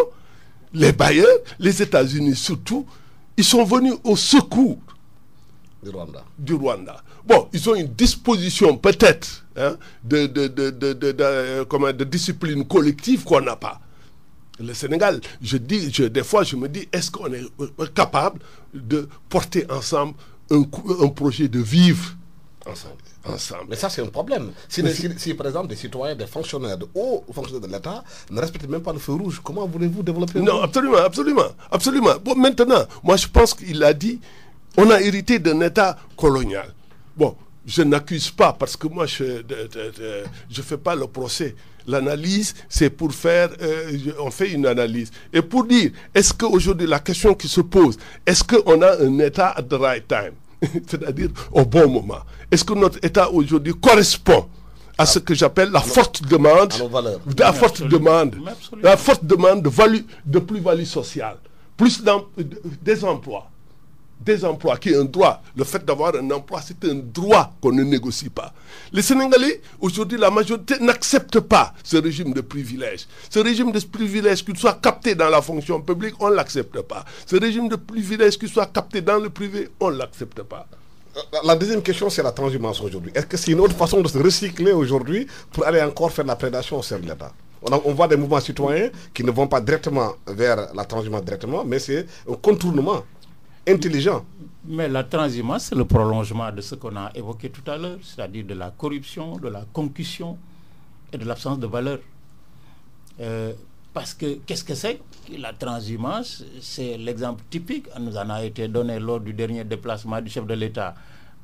les bailleurs, les États-Unis surtout, ils sont venus au secours du Rwanda. Bon, ils ont une disposition peut-être de discipline collective qu'on n'a pas. Le Sénégal, des fois je me dis, est-ce qu'on est capable de porter ensemble un projet de vivre ensemble. Mais ça, c'est un problème. Si, par exemple, des citoyens, des fonctionnaires, de hauts fonctionnaires de l'État ne respectent même pas le feu rouge, comment voulez-vous développer? Non, absolument. Bon, maintenant, moi, je pense qu'il a dit, on a hérité d'un État colonial. Bon, je n'accuse pas, parce que moi, je ne fais pas le procès. L'analyse, c'est pour faire, on fait une analyse. Et pour dire, est-ce qu'aujourd'hui, la question qui se pose, est-ce qu'on a un État at the right time? c'est-à-dire au bon moment. Est-ce que notre État aujourd'hui correspond à ce que j'appelle la forte demande, la forte demande de plus-value sociale, plus des emplois. Des emplois qui est un droit. Le fait d'avoir un emploi, c'est un droit qu'on ne négocie pas. Les Sénégalais, aujourd'hui, la majorité n'accepte pas ce régime de privilèges. Ce régime de privilèges, qu'il soit capté dans la fonction publique, on ne l'accepte pas. Ce régime de privilèges, qu'il soit capté dans le privé, on ne l'accepte pas. La deuxième question, c'est la transhumance aujourd'hui. Est-ce que c'est une autre façon de se recycler aujourd'hui pour aller encore faire la prédation au sein de l'État? On voit des mouvements citoyens qui ne vont pas directement vers la transhumance directement, mais c'est un contournement intelligent. Mais la transhumance, c'est le prolongement de ce qu'on a évoqué tout à l'heure, c'est-à-dire de la corruption, de la concussion et de l'absence de valeur. Parce que, qu'est-ce que c'est? La transhumance, c'est l'exemple typique, nous en a été donné lors du dernier déplacement du chef de l'État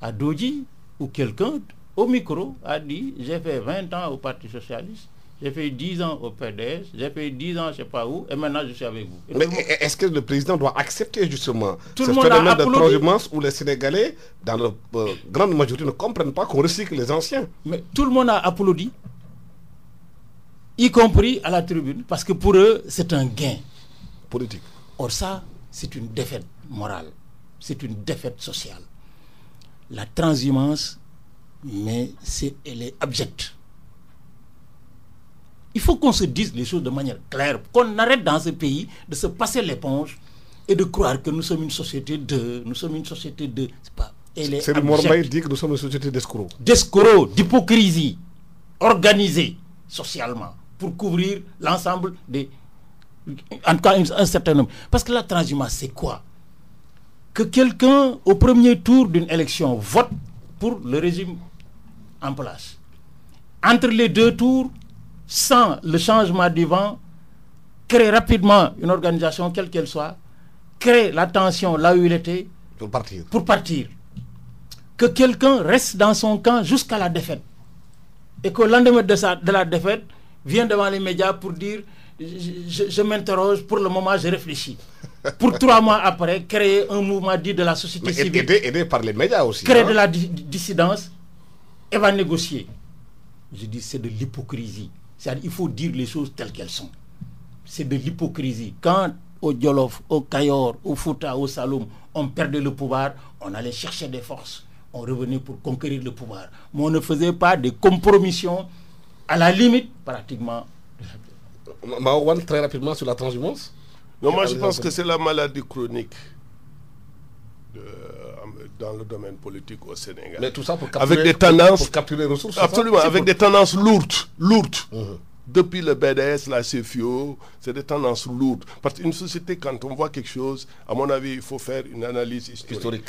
à Dodji, où quelqu'un, au micro, a dit « J'ai fait 20 ans au Parti Socialiste, j'ai fait 10 ans au PDS, j'ai fait 10 ans je ne sais pas où, et maintenant je suis avec vous. » Mais est-ce que le président doit accepter justement ce phénomène de transhumance où les Sénégalais, dans la grande majorité, ne comprennent pas qu'on recycle les anciens? Mais tout le monde a applaudi, y compris à la tribune, parce que pour eux, c'est un gain politique. Or ça, c'est une défaite morale, c'est une défaite sociale. La transhumance, mais elle est abjecte. Il faut qu'on se dise les choses de manière claire, qu'on arrête dans ce pays de se passer l'éponge et de croire que nous sommes une société de... C'est le Morbaï dit que nous sommes une société d'escrocs. D'escrocs, d'hypocrisie, organisée socialement, pour couvrir l'ensemble des... En tout cas, un certain nombre. Parce que la transhumance, c'est quoi? Que quelqu'un, au premier tour d'une élection, vote pour le régime en place. Entre les deux tours, sans le changement du vent, crée rapidement une organisation, quelle qu'elle soit, crée la tension là où il était, pour partir. Que quelqu'un reste dans son camp jusqu'à la défaite. Et qu'au lendemain de la défaite, vient devant les médias pour dire je m'interroge, pour le moment je réfléchis. Pour 3 mois après, créer un mouvement dit de la société civile. Aidé par les médias aussi. Créer de la dissidence et va négocier. Je dis c'est de l'hypocrisie. Il faut dire les choses telles qu'elles sont. C'est de l'hypocrisie. Quand au Djolof, au Kayor, au Fouta, au Saloum, on perdait le pouvoir, on allait chercher des forces. On revenait pour conquérir le pouvoir. Mais on ne faisait pas de compromissions, à la limite, pratiquement. Maouane, très rapidement sur la transhumance. Non, moi je pense que c'est la maladie chronique dans le domaine politique au Sénégal. Mais tout ça pour capturer, avec des tendances, pour capturer les ressources. Absolument, avec des tendances lourdes. Depuis le BDS, la CFIO, c'est des tendances lourdes. Parce qu'une société, quand on voit quelque chose, à mon avis, il faut faire une analyse historique.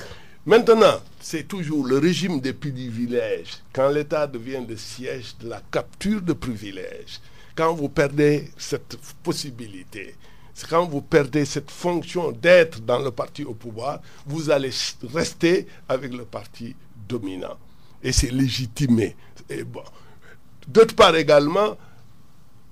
Maintenant, c'est toujours le régime des privilèges. Quand l'État devient le siège de la capture de privilèges, quand vous perdez cette possibilité, c'est quand vous perdez cette fonction d'être dans le parti au pouvoir, vous allez rester avec le parti dominant. Et c'est légitimé. Et bon. D'autre part également,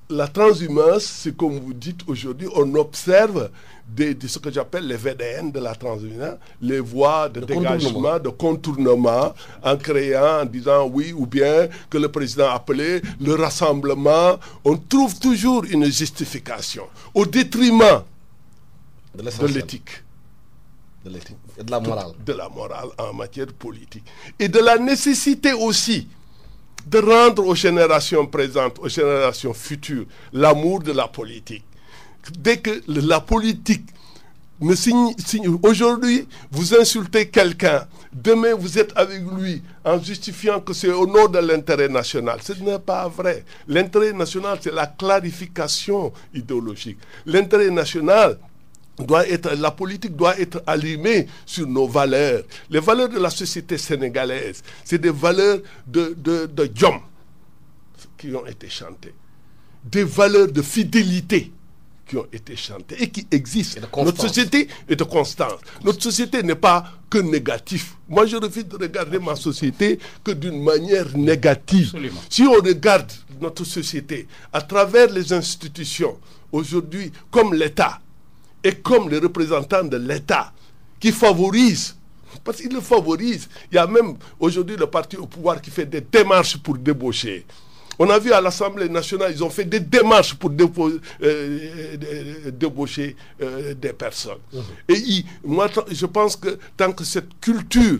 la transhumance, c'est comme vous dites aujourd'hui, on observe ce que j'appelle les VDN de la transhumance, les voies de dégagement, de contournement, en créant, en disant oui, ou bien que le président a appelé le rassemblement. On trouve toujours une justification au détriment de l'éthique. Et de la morale. De la morale en matière politique. Et de la nécessité aussi de rendre aux générations présentes, aux générations futures, l'amour de la politique. Dès que la politique ne signe aujourd'hui, vous insultez quelqu'un, demain vous êtes avec lui en justifiant que c'est au nom de l'intérêt national. Ce n'est pas vrai. L'intérêt national, c'est la clarification idéologique. L'intérêt national, la politique doit être allumée sur nos valeurs. Les valeurs de la société sénégalaise, c'est des valeurs de Djom qui ont été chantées. Des valeurs de fidélité qui ont été chantées et qui existent. Notre société est de constance. Notre société n'est pas que négative. Moi, je refuse de regarder ma société que d'une manière négative. Absolument. Si on regarde notre société à travers les institutions, aujourd'hui, comme l'État, et comme les représentants de l'État qui favorisent Parce qu'il le favorise. Il y a même aujourd'hui le parti au pouvoir qui fait des démarches pour débaucher. On a vu à l'Assemblée nationale, ils ont fait des démarches pour débaucher des personnes. Et moi, je pense que tant que cette culture,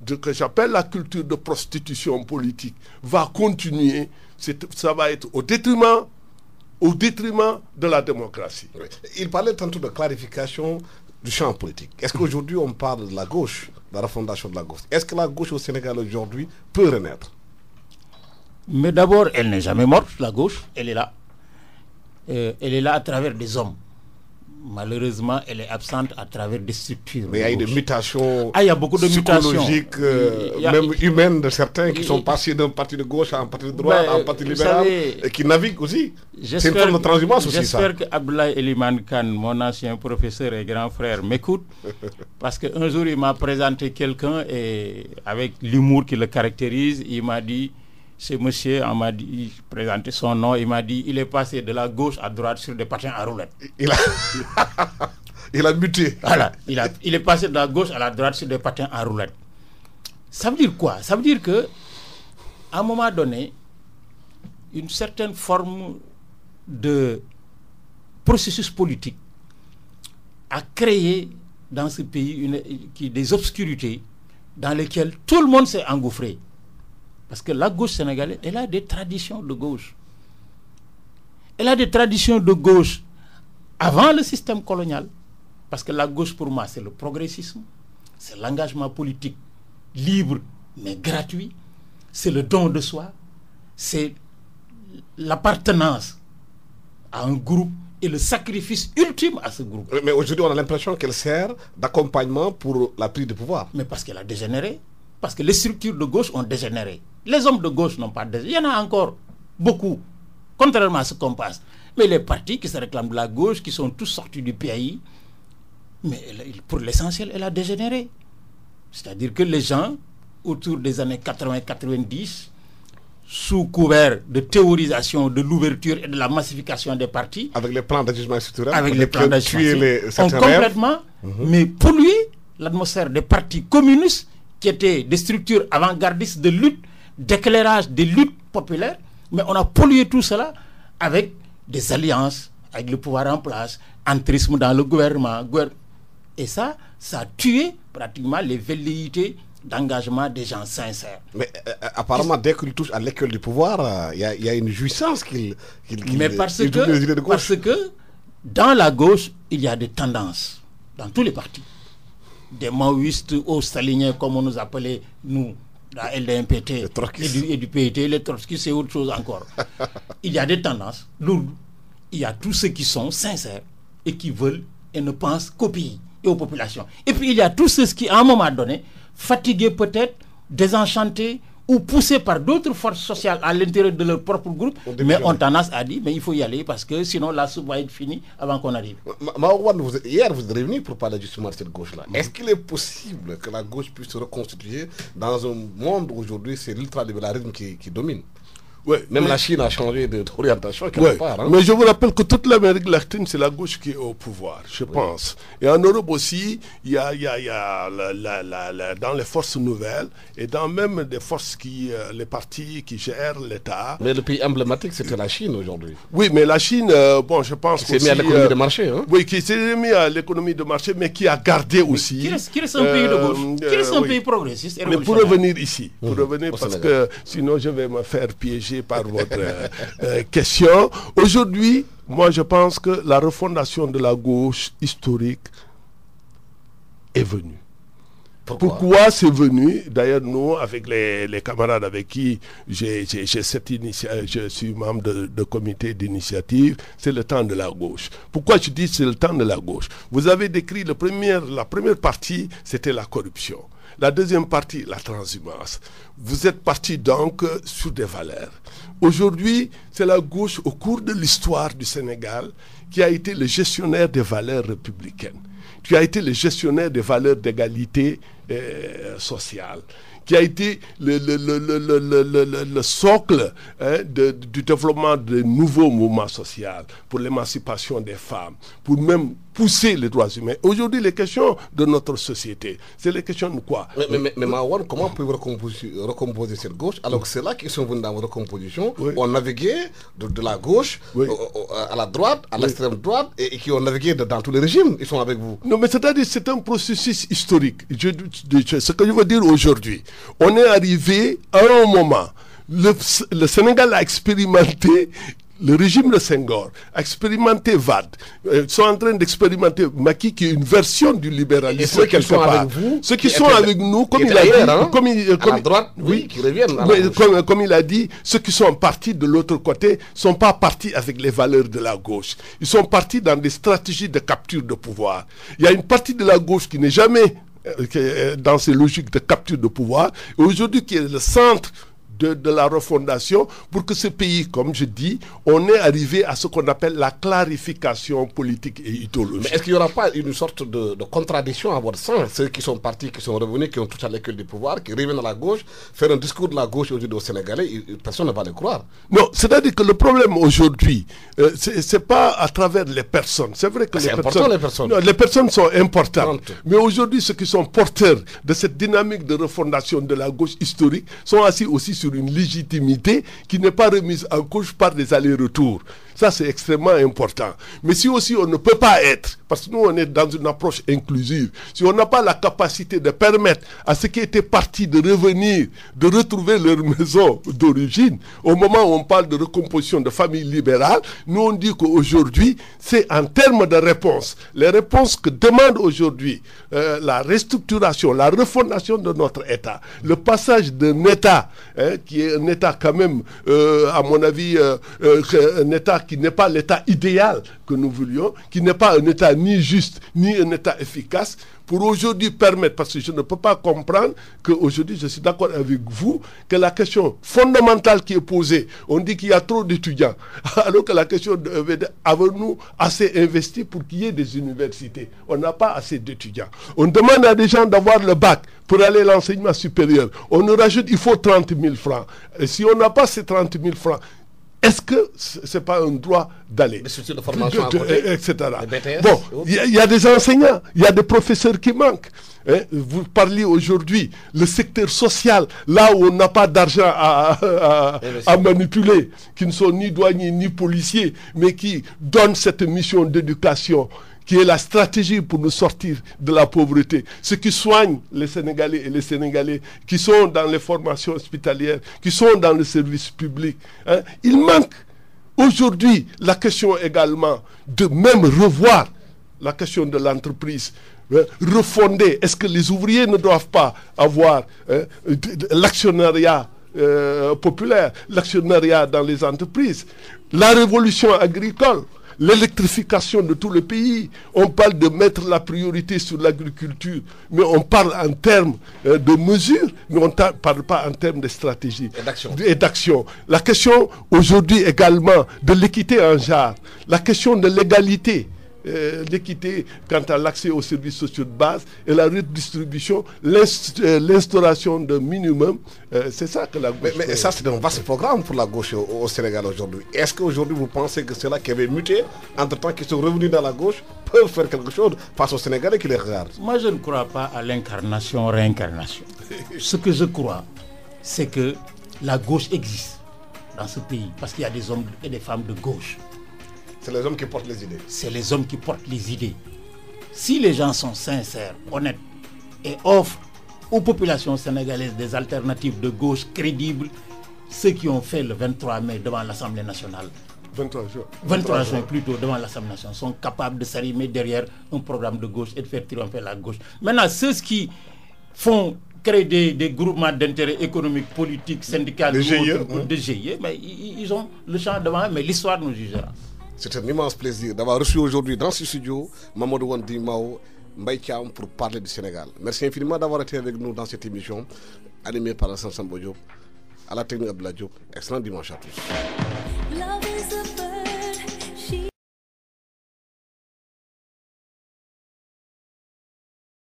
que j'appelle la culture de prostitution politique, va continuer, ça va être au détriment de la démocratie. Oui. Il parlait tantôt de clarification du champ politique. Est-ce qu'aujourd'hui on parle de la gauche, de la refondation de la gauche? Est-ce que la gauche au Sénégal aujourd'hui peut renaître? Mais d'abord, elle n'est jamais morte, la gauche, elle est là. Elle est là à travers des hommes. Malheureusement, elle est absente à travers des structures. Mais il y a eu des mutations il y a beaucoup de psychologiques, même humaines de certains qui sont passés d'un parti de gauche à un parti de droite, à un parti libéral, et qui naviguent aussi. C'est une forme de transhumance aussi, ça. J'espère que Abdoulaye Elimane Kane, mon ancien professeur et grand frère, m'écoute, parce qu'un jour, il m'a présenté quelqu'un, et avec l'humour qui le caractérise, il m'a dit, ce monsieur, on m'a dit, présenté son nom, il m'a dit, il est passé de la gauche à droite sur des patins à roulettes. Il a muté. Voilà, il est passé de la gauche à la droite sur des patins à roulettes. Ça veut dire quoi? Ça veut dire que, à un moment donné, une certaine forme de processus politique a créé dans ce pays des obscurités dans lesquelles tout le monde s'est engouffré. Parce que la gauche sénégalaise, elle a des traditions de gauche. Elle a des traditions de gauche avant le système colonial. Parce que la gauche, pour moi, c'est le progressisme, c'est l'engagement politique libre mais gratuit, c'est le don de soi, c'est l'appartenance à un groupe et le sacrifice ultime à ce groupe. Mais aujourd'hui, on a l'impression qu'elle sert d'accompagnement pour la prise de pouvoir. Mais parce qu'elle a dégénéré. Parce que les structures de gauche ont dégénéré. Les hommes de gauche n'ont pas dégénéré. Il y en a encore beaucoup, contrairement à ce qu'on pense. Mais les partis qui se réclament de la gauche, qui sont tous sortis du pays, mais pour l'essentiel, elle a dégénéré. C'est-à-dire que les gens, autour des années 80-90, sous couvert de théorisation de l'ouverture et de la massification des partis, avec les plans d'ajustement structurel, avec les plans d'ajustement, ont complètement mais pollué l'atmosphère des partis communistes qui étaient des structures avant-gardistes de lutte, d'éclairage des luttes populaires, mais on a pollué tout cela avec des alliances, avec le pouvoir en place, entrisme dans le gouvernement. Et ça a tué pratiquement les velléités d'engagement des gens sincères. Mais apparemment, dès qu'il touche à l'école du pouvoir, il y a une jouissance qu'il mais parce que dans la gauche, il y a des tendances, dans tous les partis. Des maoïstes aux staliniens, comme on nous appelait, nous, la LDMPT et du PIT, les trotskistes, c'est autre chose encore. Il y a des tendances lourdes. Il y a tous ceux qui sont sincères et qui veulent et ne pensent qu'au pays et aux populations. Et puis il y a tous ceux qui, à un moment donné, fatigués peut-être, désenchantés ou poussés par d'autres forces sociales à l'intérieur de leur propre groupe, mais ont tendance à dire, mais il faut y aller parce que sinon la soupe va être finie avant qu'on arrive. Hier, vous êtes revenu pour parler justement de cette gauche-là. Est-ce qu'il est possible que la gauche puisse se reconstituer dans un monde où aujourd'hui c'est l'ultralibéralisme qui domine? Ouais, même la Chine a changé d'orientation quelque part. Hein. Mais je vous rappelle que toute l'Amérique latine, c'est la gauche qui est au pouvoir, je pense. Et en Europe aussi, il y a dans les forces nouvelles et dans même des forces les partis qui gèrent l'État. Mais le pays emblématique, c'était la Chine aujourd'hui. Oui, mais la Chine, je pense qui s'est mis à l'économie de marché. Hein. Oui, qui s'est mis à l'économie de marché, mais qui a gardé aussi. Qui reste un pays de gauche, qui reste un pays progressiste et révolutionnaire. Mais pour revenir ici, parce que sinon je vais me faire piéger par votre question. Aujourd'hui, moi je pense que la refondation de la gauche historique est venue. Pourquoi c'est venu? D'ailleurs, nous, avec les camarades avec qui j'ai cette initiative, je suis membre de comité d'initiative, c'est le temps de la gauche. Pourquoi je dis c'est le temps de la gauche? Vous avez décrit la première partie, c'était la corruption. La deuxième partie, la transhumance. Vous êtes parti donc sur des valeurs. Aujourd'hui, c'est la gauche, au cours de l'histoire du Sénégal, qui a été le gestionnaire des valeurs républicaines, qui a été le gestionnaire des valeurs d'égalité sociale, qui a été le socle du développement de nouveaux mouvements sociaux, pour l'émancipation des femmes, pour même pousser les droits humains. Aujourd'hui, les questions de notre société, c'est les questions de quoi? Mais Maouane, comment pouvez-vous recomposer cette gauche alors que c'est là qu'ils sont venus dans votre recomposition, ont navigué de la gauche à la droite, à l'extrême droite, et qui ont navigué dans tous les régimes, ils sont avec vous? Non, mais c'est-à-dire c'est un processus historique. Ce que je veux dire aujourd'hui, on est arrivé à un moment, le Sénégal a expérimenté le régime de Senghor, a expérimenté VAD, sont en train d'expérimenter Macky, qui est une version du libéralisme. Et ceux qui sont avec vous, ceux qui sont avec nous, comme il a dit, à la droite, qui reviennent. Comme il a dit, ceux qui sont partis de l'autre côté ne sont pas partis avec les valeurs de la gauche. Ils sont partis dans des stratégies de capture de pouvoir. Il y a une partie de la gauche qui n'est jamais dans ces logiques de capture de pouvoir, et aujourd'hui qui est le centre de la refondation, pour que ce pays, comme je dis, on est arrivé à ce qu'on appelle la clarification politique et idéologique. Mais est-ce qu'il n'y aura pas une sorte de contradiction à votre sens? Ceux qui sont partis, qui sont revenus, qui ont touché à l'école du pouvoir, qui reviennent à la gauche, faire un discours de la gauche aujourd'hui aux Sénégalais, personne ne va les croire. Non, c'est-à-dire que le problème aujourd'hui, c'est pas à travers les personnes. C'est vrai que les personnes sont importantes. Mais aujourd'hui, ceux qui sont porteurs de cette dynamique de refondation de la gauche historique sont assis aussi sur une légitimité qui n'est pas remise en cause par des allers-retours. Ça, c'est extrêmement important. Mais si aussi on ne peut pas être, parce que nous, on est dans une approche inclusive, si on n'a pas la capacité de permettre à ceux qui étaient partis de revenir, de retrouver leur maison d'origine, au moment où on parle de recomposition de famille libérale, nous, on dit qu'aujourd'hui, c'est en termes de réponses. Les réponses que demande aujourd'hui la restructuration, la refondation de notre État, le passage d'un État, qui est un État quand même, à mon avis, un État qui n'est pas l'État idéal que nous voulions, qui n'est pas un État ni juste, ni un État efficace, pour aujourd'hui permettre, parce que je ne peux pas comprendre qu'aujourd'hui, je suis d'accord avec vous, que la question fondamentale qui est posée, on dit qu'il y a trop d'étudiants, alors que la question avons-nous assez investi pour qu'il y ait des universités? On n'a pas assez d'étudiants. On demande à des gens d'avoir le bac pour aller à l'enseignement supérieur. On nous rajoute, il faut 30 000 francs. Et si on n'a pas ces 30 000 francs, est-ce que ce n'est pas un droit d'aller? Des structures de formation à côté, etc. Bon, il y a des enseignants, il y a des professeurs qui manquent. Vous parliez aujourd'hui, le secteur social, là où on n'a pas d'argent à manipuler, qui ne sont ni douaniers ni policiers, mais qui donnent cette mission d'éducation, qui est la stratégie pour nous sortir de la pauvreté. Ceux qui soignent les Sénégalais et les Sénégalais, qui sont dans les formations hospitalières, qui sont dans le service public. Il manque aujourd'hui la question également de même revoir la question de l'entreprise. Refonder. Est-ce que les ouvriers ne doivent pas avoir l'actionnariat populaire, l'actionnariat dans les entreprises, la révolution agricole, l'électrification de tout le pays? On parle de mettre la priorité sur l'agriculture, mais on parle en termes de mesures, mais on ne parle pas en termes de stratégie et d'action. La question aujourd'hui également de l'équité en genre, la question de l'égalité, l'équité quant à l'accès aux services sociaux de base et la redistribution, l'instauration d'un minimum, c'est ça que la gauche... Mais ça, c'est un vaste programme pour la gauche au Sénégal aujourd'hui. Est-ce qu'aujourd'hui, vous pensez que ceux-là qui avaient muté, entre-temps, qui sont revenus dans la gauche, peuvent faire quelque chose face aux Sénégalais qui les regardent? Moi, je ne crois pas à l'incarnation-réincarnation. Ce que je crois, c'est que la gauche existe dans ce pays, parce qu'il y a des hommes et des femmes de gauche. C'est les hommes qui portent les idées. C'est les hommes qui portent les idées. Si les gens sont sincères, honnêtes et offrent aux populations sénégalaises des alternatives de gauche crédibles, ceux qui ont fait le 23 mai devant l'Assemblée nationale, 23 juin plutôt devant l'Assemblée nationale, sont capables de s'arrimer derrière un programme de gauche et de faire triompher la gauche. Maintenant, ceux qui font créer des groupements d'intérêt économique, politique, syndical, de GIE, mais ils ont le champ devant eux, mais l'histoire nous jugera. C'est un immense plaisir d'avoir reçu aujourd'hui dans ce studio Mamadou Wandi Mao Mbaye Thiam pour parler du Sénégal. Merci infiniment d'avoir été avec nous dans cette émission animée par Alassane Samba Diop, à la technique Abdoulaye Diop. Excellent dimanche à tous.